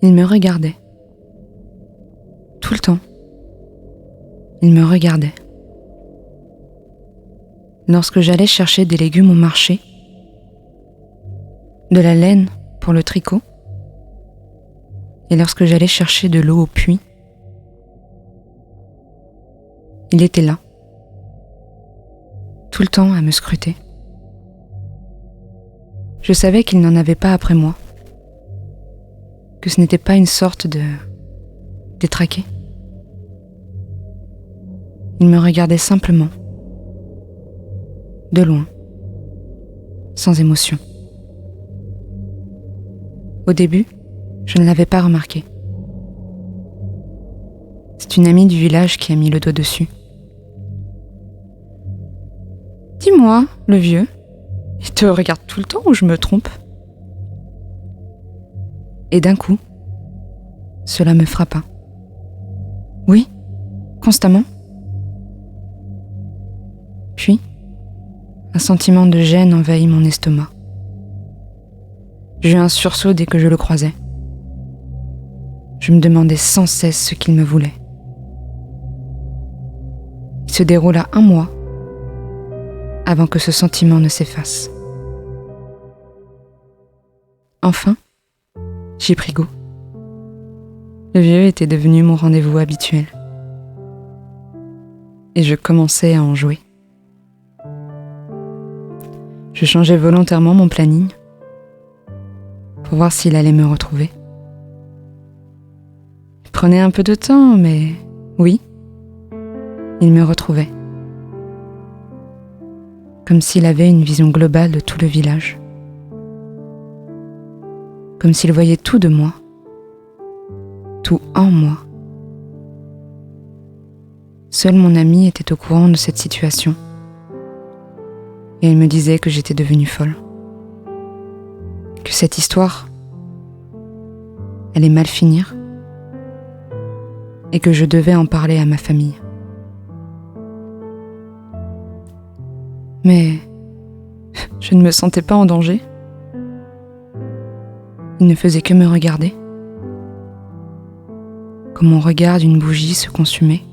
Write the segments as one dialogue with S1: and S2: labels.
S1: Il me regardait. Tout le temps. Il me regardait. Lorsque j'allais chercher des légumes au marché, de la laine pour le tricot, et lorsque j'allais chercher de l'eau au puits, il était là, tout le temps à me scruter. Je savais qu'il n'en avait pas après moi, que ce n'était pas une sorte de détraqué. Il me regardait simplement, de loin, sans émotion. Au début, je ne l'avais pas remarqué. C'est une amie du village qui a mis le doigt dessus. « Dis-moi, le vieux, il te regarde tout le temps ou je me trompe ?» Et d'un coup, cela me frappa. Oui, constamment. Puis, un sentiment de gêne envahit mon estomac. J'eus un sursaut dès que je le croisais. Je me demandais sans cesse ce qu'il me voulait. Il se déroula 1 mois avant que ce sentiment ne s'efface. Enfin, j'y pris goût. Le vieux était devenu mon rendez-vous habituel. Et je commençais à en jouer. Je changeais volontairement mon planning pour voir s'il allait me retrouver. Il prenait un peu de temps, mais oui, il me retrouvait. Comme s'il avait une vision globale de tout le village. Comme s'il voyait tout de moi, tout en moi. Seul mon ami était au courant de cette situation. Et il me disait que j'étais devenue folle. Que cette histoire allait mal finir et que je devais en parler à ma famille. Mais je ne me sentais pas en danger. Il ne faisait que me regarder, comme on regarde une bougie se consumer.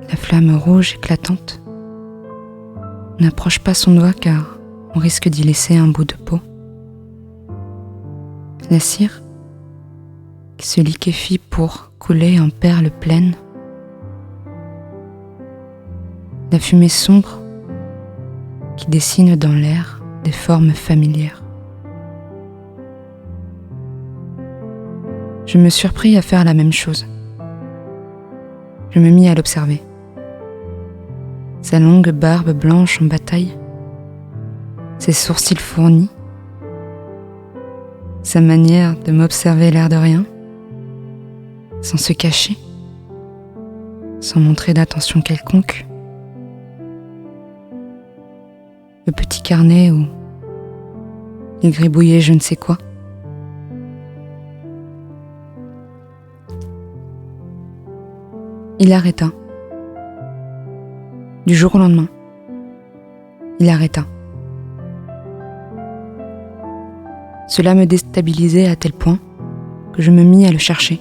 S1: La flamme rouge éclatante n'approche pas son doigt car on risque d'y laisser un bout de peau. La cire qui se liquéfie pour couler en perles pleines. La fumée sombre qui dessine dans l'air des formes familières. Je me surpris à faire la même chose. Je me mis à l'observer. Sa longue barbe blanche en bataille, ses sourcils fournis, sa manière de m'observer l'air de rien, sans se cacher, sans montrer d'attention quelconque. Le petit carnet où il gribouillait je ne sais quoi. Il arrêta. Du jour au lendemain, il arrêta. Cela me déstabilisait à tel point que je me mis à le chercher.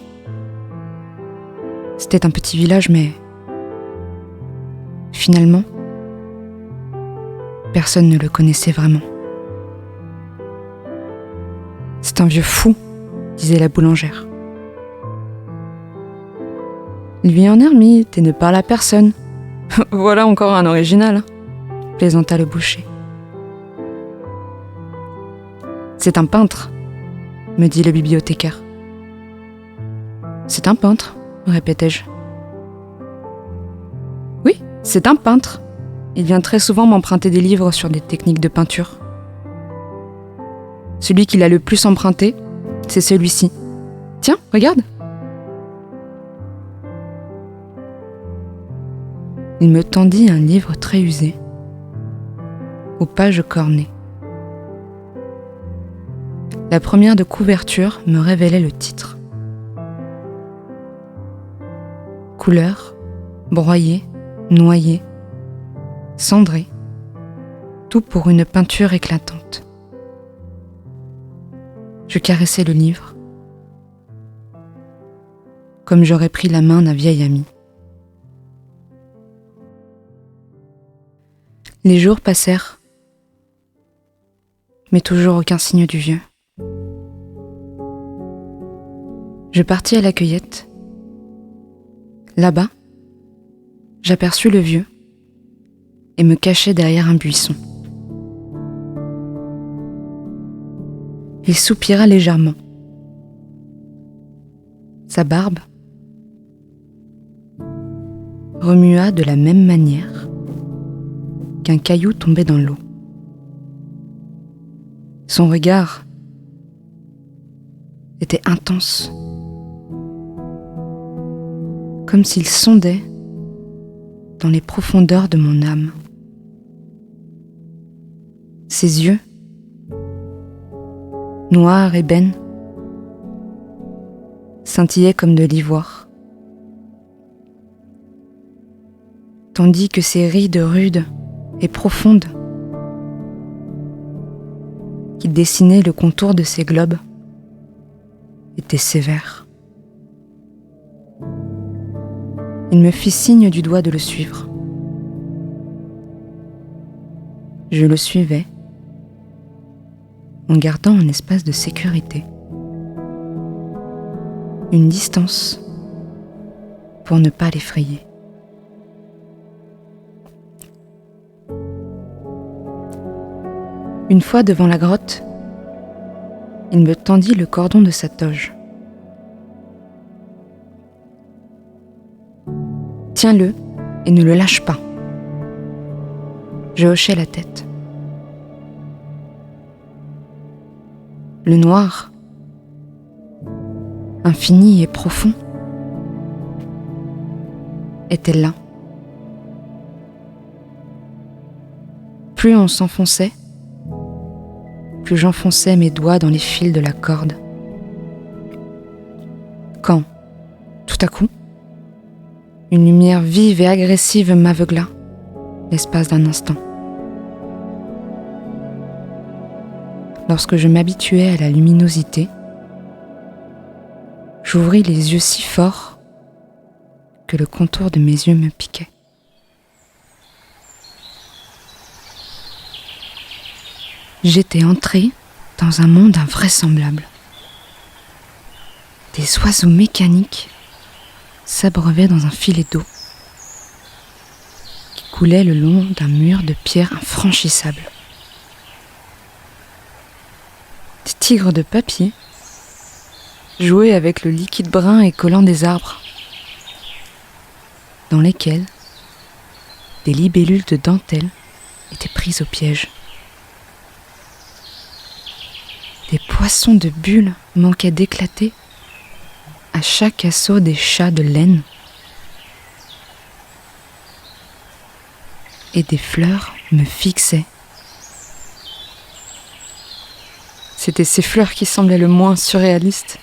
S1: C'était un petit village, mais finalement, personne ne le connaissait vraiment. C'est un vieux fou, disait la boulangère. Il vit en ermite et ne parle à personne. Voilà encore un original, plaisanta le boucher. C'est un peintre, me dit le bibliothécaire. C'est un peintre, répétai-je. Oui, c'est un peintre. Il vient très souvent m'emprunter des livres sur des techniques de peinture. Celui qu'il a le plus emprunté, c'est celui-ci. Tiens, regarde. Il me tendit un livre très usé, aux pages cornées. La première de couverture me révélait le titre. Couleur, broyée, noyée, cendrée, tout pour une peinture éclatante. Je caressais le livre, comme j'aurais pris la main d'un vieil ami. Les jours passèrent, mais toujours aucun signe du vieux. Je partis à la cueillette. Là-bas, j'aperçus le vieux et me cachai derrière un buisson. Il soupira légèrement. Sa barbe remua de la même manière qu'un caillou tombé dans l'eau. Son regard était intense, comme s'il sondait dans les profondeurs de mon âme. Ses yeux, noirs ébène, scintillaient comme de l'ivoire, tandis que ses rides rudes et profondes, qui dessinaient le contour de ses globes, étaient sévères. Il me fit signe du doigt de le suivre. Je le suivais, en gardant un espace de sécurité, une distance pour ne pas l'effrayer. Une fois devant la grotte, il me tendit le cordon de sa toge. « Tiens-le et ne le lâche pas. » Je hochai la tête. Le noir, infini et profond, était là. Plus on s'enfonçait, plus j'enfonçais mes doigts dans les fils de la corde. Quand, tout à coup, une lumière vive et agressive m'aveugla, l'espace d'un instant. Lorsque je m'habituais à la luminosité, j'ouvris les yeux si fort que le contour de mes yeux me piquait. J'étais entrée dans un monde invraisemblable. Des oiseaux mécaniques s'abreuvaient dans un filet d'eau qui coulait le long d'un mur de pierre infranchissable. Des tigres de papier jouaient avec le liquide brun et collant des arbres, dans lesquels des libellules de dentelle étaient prises au piège. Des poissons de bulles manquaient d'éclater à chaque assaut des chats de laine. Et des fleurs me fixaient. C'étaient ces fleurs qui semblaient le moins surréalistes.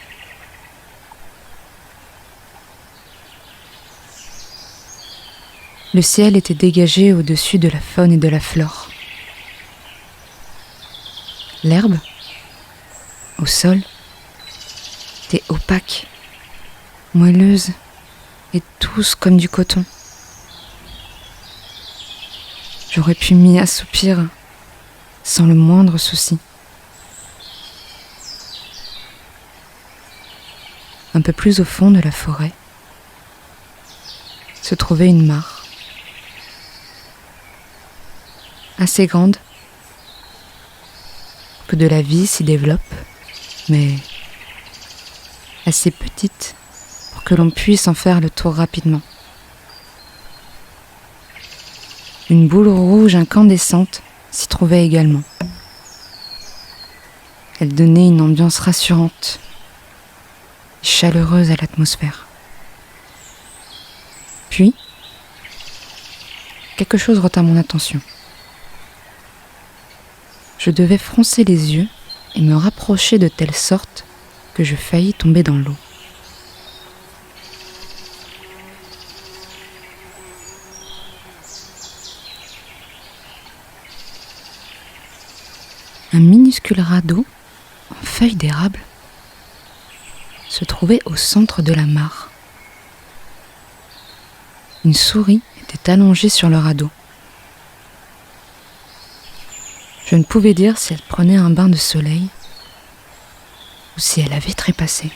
S1: Le ciel était dégagé au-dessus de la faune et de la flore. L'herbe, au sol, était opaque, moelleuse et douce comme du coton. J'aurais pu m'y assoupir sans le moindre souci. Un peu plus au fond de la forêt se trouvait une mare, assez grande que de la vie s'y développe, mais assez petite pour que l'on puisse en faire le tour rapidement. Une boule rouge incandescente s'y trouvait également. Elle donnait une ambiance rassurante et chaleureuse à l'atmosphère. Puis, quelque chose retint mon attention. Je devais froncer les yeux et me rapprocher de telle sorte que je faillis tomber dans l'eau. Un minuscule radeau en feuilles d'érable, se trouvait au centre de la mare. Une souris était allongée sur le radeau. Je ne pouvais dire si elle prenait un bain de soleil ou si elle avait trépassé.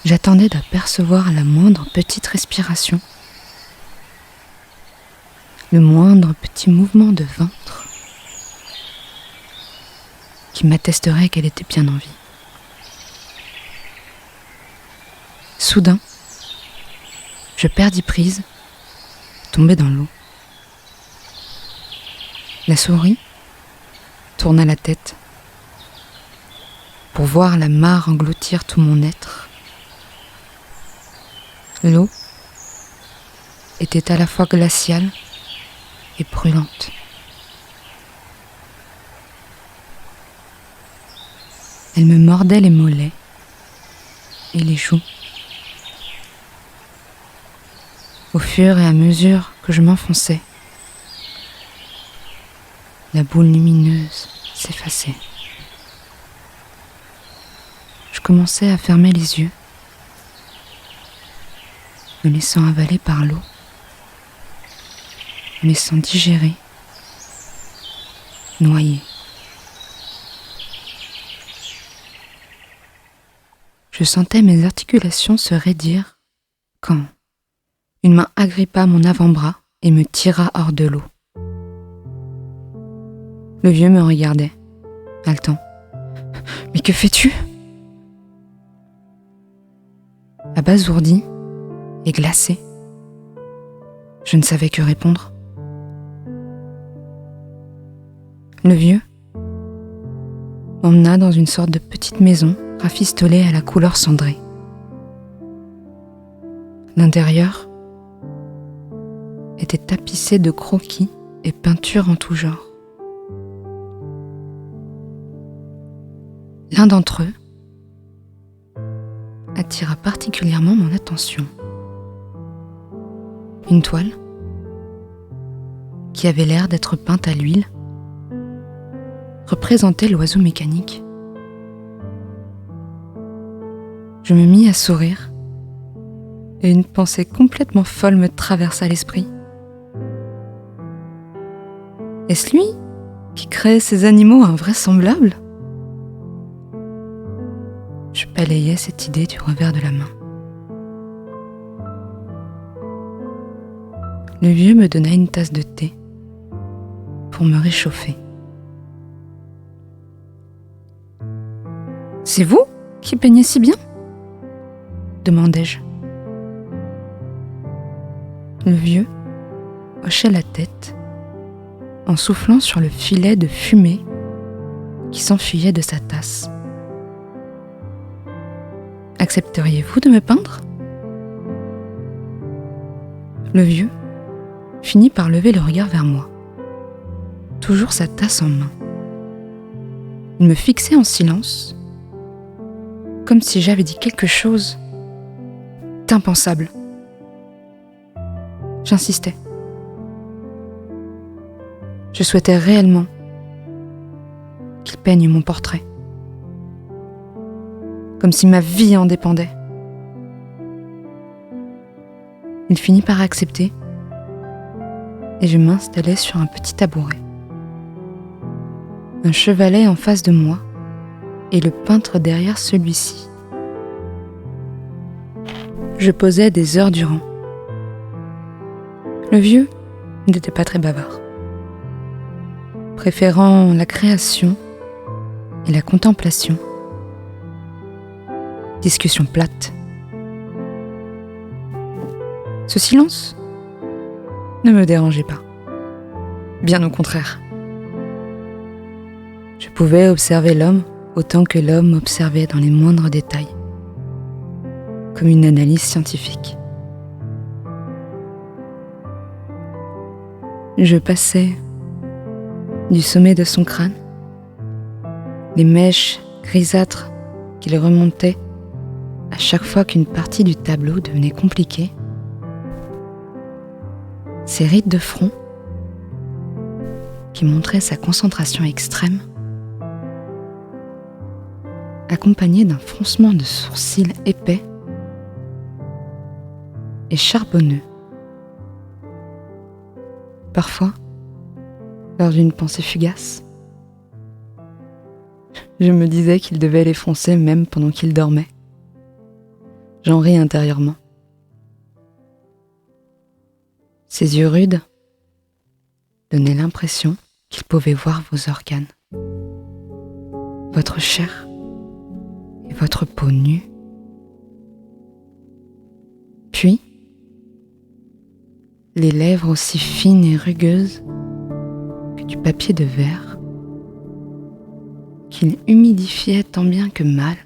S1: J'attendais d'apercevoir la moindre petite respiration, le moindre petit mouvement de ventre qui m'attesterait qu'elle était bien en vie. Soudain, je perdis prise, tombai dans l'eau. La souris tourna la tête pour voir la mare engloutir tout mon être. L'eau était à la fois glaciale et brûlante. Elle me mordait les mollets et les joues. Au fur et à mesure que je m'enfonçais, la boule lumineuse s'effaçait. Je commençais à fermer les yeux, me laissant avaler par l'eau, me laissant digérer, noyer. Je sentais mes articulations se raidir quand une main agrippa mon avant-bras et me tira hors de l'eau. Le vieux me regardait, haletant. « Mais que fais-tu » Abasourdi et glacé, je ne savais que répondre. Le vieux m'emmena dans une sorte de petite maison rafistolée à la couleur cendrée. L'intérieur était tapissé de croquis et peintures en tout genre. L'un d'entre eux attira particulièrement mon attention. Une toile qui avait l'air d'être peinte à l'huile représentait l'oiseau mécanique. Je me mis à sourire et une pensée complètement folle me traversa l'esprit. Est-ce lui qui crée ces animaux invraisemblables ? Je balayais cette idée du revers de la main. Le vieux me donna une tasse de thé pour me réchauffer. « C'est vous qui peignez si bien ?» demandai-je. Le vieux hochait la tête en soufflant sur le filet de fumée qui s'enfuyait de sa tasse. « Accepteriez-vous de me peindre ?» Le vieux finit par lever le regard vers moi, toujours sa tasse en main. Il me fixait en silence, comme si j'avais dit quelque chose d'impensable. J'insistais. Je souhaitais réellement qu'il peigne mon portrait, comme si ma vie en dépendait. Il finit par accepter et je m'installai sur un petit tabouret. Un chevalet en face de moi et le peintre derrière celui-ci. Je posais des heures durant. Le vieux n'était pas très bavard, préférant la création et la contemplation. Discussion plate. Ce silence ne me dérangeait pas. Bien au contraire. Je pouvais observer l'homme autant que l'homme observait dans les moindres détails, comme une analyse scientifique. Je passais du sommet de son crâne, les mèches grisâtres qu'il remontait à chaque fois qu'une partie du tableau devenait compliquée, ses rides de front qui montraient sa concentration extrême, accompagné d'un froncement de sourcils épais et charbonneux. Parfois, lors d'une pensée fugace, je me disais qu'il devait les froncer même pendant qu'il dormait. J'en ris intérieurement. Ses yeux rudes donnaient l'impression qu'il pouvait voir vos organes, votre chair et votre peau nue. Puis, les lèvres aussi fines et rugueuses que du papier de verre, qu'il humidifiait tant bien que mal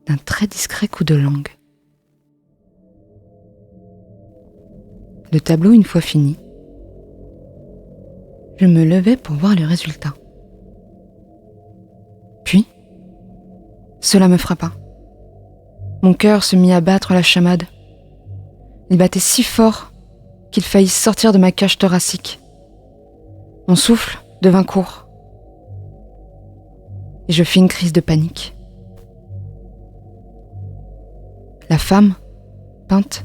S1: d'un très discret coup de langue. Le tableau une fois fini, je me levai pour voir le résultat. Puis, cela me frappa. Mon cœur se mit à battre la chamade. Il battait si fort qu'il faillit sortir de ma cage thoracique. Mon souffle devint court et je fis une crise de panique. La femme, peinte,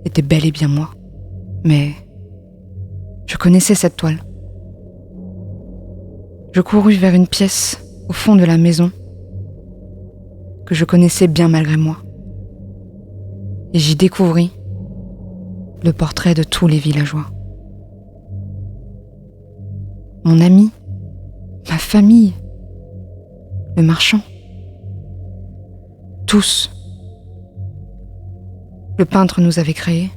S1: était bel et bien moi, mais je connaissais cette toile. Je courus vers une pièce au fond de la maison que je connaissais bien malgré moi, et j'y découvris le portrait de tous les villageois. Mon ami, ma famille, le marchand, tous. Le peintre nous avait créés.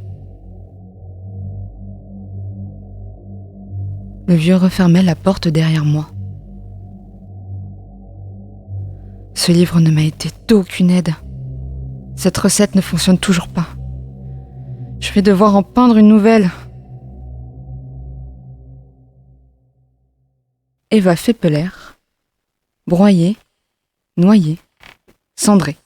S1: Le vieux refermait la porte derrière moi. Ce livre ne m'a été d'aucune aide. Cette recette ne fonctionne toujours pas. Je vais devoir en peindre une nouvelle. Eva Feppeler, broyée, noyée, cendrée.